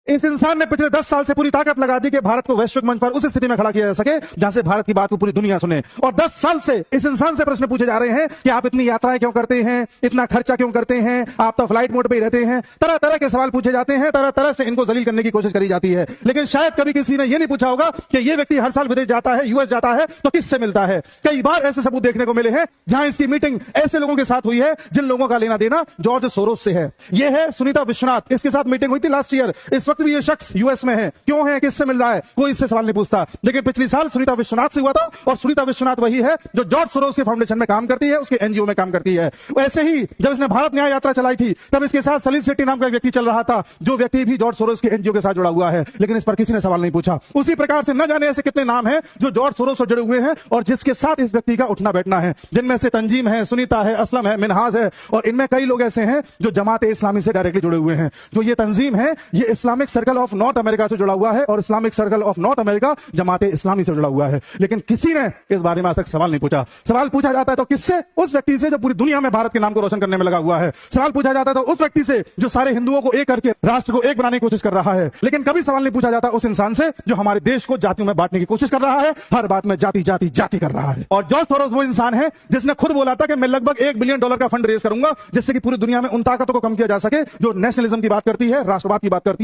इस इंसान ने पिछले 10 साल से पूरी ताकत लगा दी कि भारत को वैश्विक मंच पर उस स्थिति में खड़ा किया जा सके जहां से भारत की बात को पूरी दुनिया सुने। और 10 साल से इस इंसान से प्रश्न पूछे जा रहे हैं कि आप इतनी यात्राएं क्यों करते हैं, इतना खर्चा क्यों करते हैं, आप तो फ्लाइट मोड पे ही रहते हैं। तरह तरह के सवाल पूछे जाते हैं, तरह तरह से इनको जलील करने की कोशिश करी जाती है। लेकिन शायद कभी किसी ने यह नहीं पूछा होगा कि यह व्यक्ति हर साल विदेश जाता है, यूएस जाता है, तो किससे मिलता है। कई बार ऐसे सबूत देखने को मिले हैं जहां इसकी मीटिंग ऐसे लोगों के साथ हुई है जिन लोगों का लेना देना जॉर्ज सोरोस से है। यह है सुनीता विश्वनाथ, इसके साथ मीटिंग हुई थी लास्ट ईयर। इस वक्त भी यह शख्स यूएस में है। क्यों है, किससे मिल रहा है, कोई इससे सवाल नहीं पूछता। लेकिन पिछली साल सुनीता विश्वनाथ से हुआ था, और सुनीता विश्वनाथ वही है जो जॉर्ज सोरोस के फाउंडेशन में काम करती है, उसके एनजीओ में काम करती है। वैसे ही जब इसने भारत न्याय यात्रा चलाई थी तब इसके साथ सलील शेट्टी नाम का एक व्यक्ति चल रहा था, जो व्यक्ति भी जॉर्ज सोरोस के एनजीओ के साथ जुड़ा हुआ है। लेकिन इस पर किसी ने सवाल नहीं पूछा। उसी प्रकार से न जाने ऐसे कितने नाम हैं जो जॉर्ज सोरोस से जुड़े हुए हैं और जिसके साथ इस व्यक्ति का उठना बैठना है, जिनमें से तंजीम है, सुनीता है, असलम है, मिनहाज है, और इनमें कई लोग ऐसे हैं जो जमात इस्लामी से डायरेक्टली जुड़े हुए हैं। जो ये तंजीम है, ये Islamic Circle of North America से जुड़ा हुआ है और Islamic Circle of North America Jamaat Islami से जुड़ा हुआ है। लेकिन किसी ने इस बारे में आज तक सवाल नहीं पूछा। सवाल पूछा जाता है तो किससे? उस व्यक्ति से जो पूरी दुनिया में भारत के नाम को रोशन करने में लगा हुआ है। सवाल पूछा जाता है तो उस व्यक्ति से जो सारे हिंदुओं को एक करके राष्ट्र को एक बनाने की कोशिश कर रहा है। लेकिन कभी सवाल नहीं पूछा जाता उस इंसान से जो हमारे देश को जातियों में बांटने की कोशिश कर रहा है, हर बात में जाति जाति जाति कर रहा है। और जॉर्ज सोरोस वो इंसान है जिसने खुद बोला था कि मैं लगभग $1 बिलियन का फंड रेज करूंगा जिससे कि पूरी दुनिया में उन ताकतों को कम किया जा सके जो नेशनलिज्म की बात करती है, राष्ट्रवाद की बात करती है।